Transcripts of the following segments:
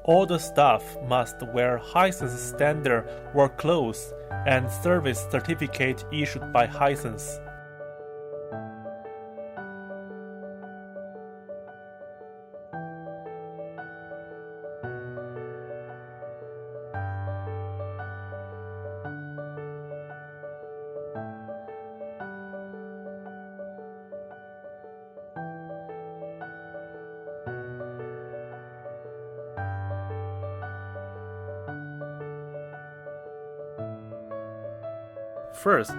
All the staff must wear Hisense standard work clothes and service certificate issued by Hisense. First,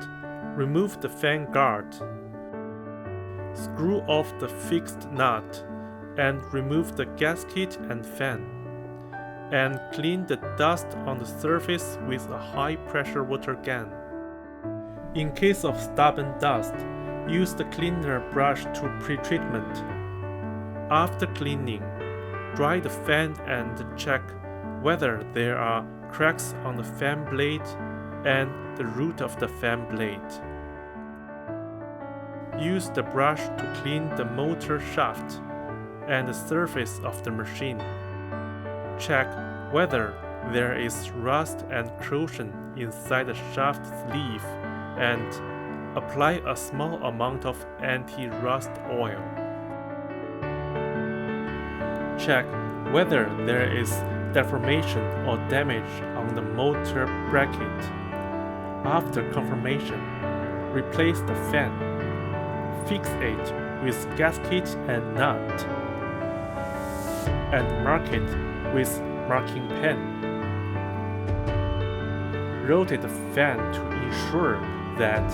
remove the fan guard. Screw off the fixed nut and remove the gasket and fan. And clean the dust on the surface with a high-pressure water gun. In case of stubborn dust, use the cleaner brush to pre-treatment. After cleaning, dry the fan and check whether there are cracks on the fan blade and the root of the fan blade. Use the brush to clean the motor shaft and the surface of the machine. Check whether there is rust and corrosion inside the shaft sleeve and apply a small amount of anti-rust oil. Check whether there is deformation or damage on the motor bracket. After confirmation, replace the fan. Fix it with gasket and nut, and mark it with marking pen. Rotate the fan to ensure that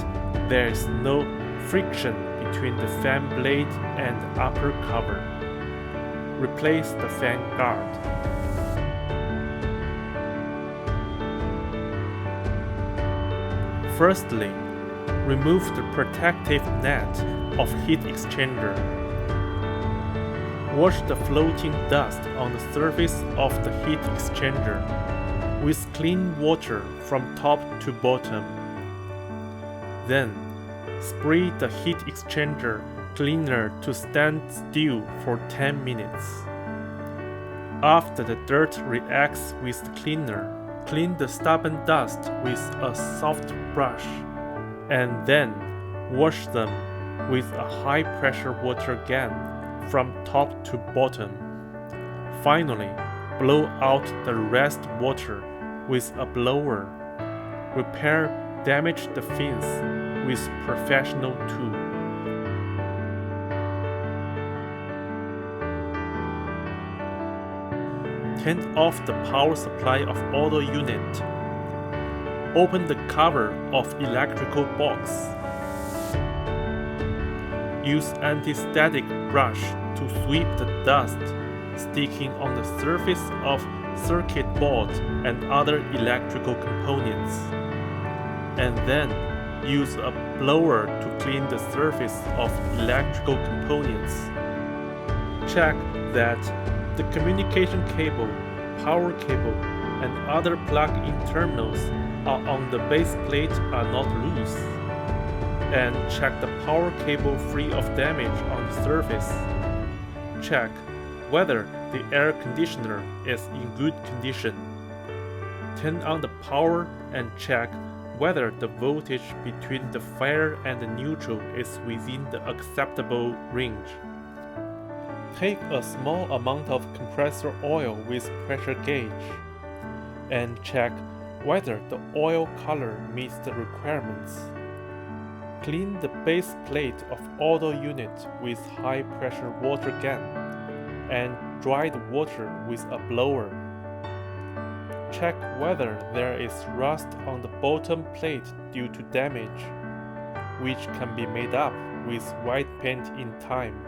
there is no friction between the fan blade and upper cover. Replace the fan guard. Firstly, remove the protective net of heat exchanger. Wash the floating dust on the surface of the heat exchanger with clean water from top to bottom. Then, spray the heat exchanger cleaner to stand still for 10 minutes. After the dirt reacts with the cleaner, clean the stubborn dust with a soft brush, and then wash them with a high-pressure water gun from top to bottom. Finally, blow out the rest water with a blower. Repair damaged fins with professional tool. Turn off the power supply of auto unit. Open the cover of electrical box. Use anti-static brush to sweep the dust sticking on the surface of circuit board and other electrical components. And then use a blower to clean the surface of electrical components. Check that the communication cable, power cable, and other plug-in terminals are on the base plate are not loose. And check the power cable free of damage on the surface. Check whether the air conditioner is in good condition. Turn on the power and check whether the voltage between the fire and the neutral is within the acceptable range. Take a small amount of compressor oil with pressure gauge and check whether the oil color meets the requirements. Clean the base plate of auto unit with high pressure water gun and dry the water with a blower. Check whether there is rust on the bottom plate due to damage, which can be made up with white paint in time.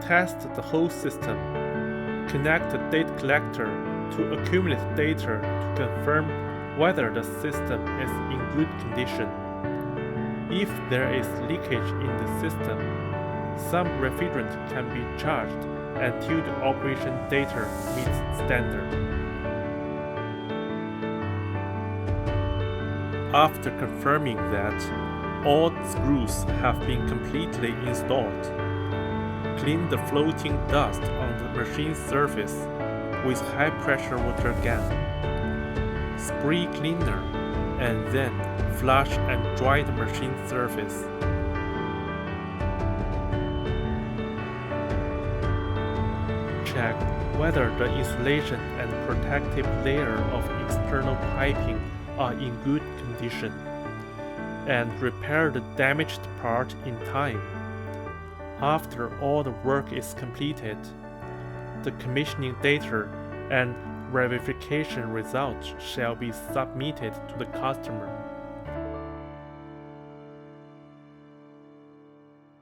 Test the whole system. Connect the data collector to accumulate data to confirm whether the system is in good condition. If there is leakage in the system, some refrigerant can be charged until the operation data meets standard. After confirming that all screws have been completely installed, clean the floating dust on the machine surface with high-pressure water gun, spray cleaner, and then flush and dry the machine surface. Check whether the insulation and protective layer of external piping are in good condition, and repair the damaged part in time. After all the work is completed, the commissioning data and verification results shall be submitted to the customer.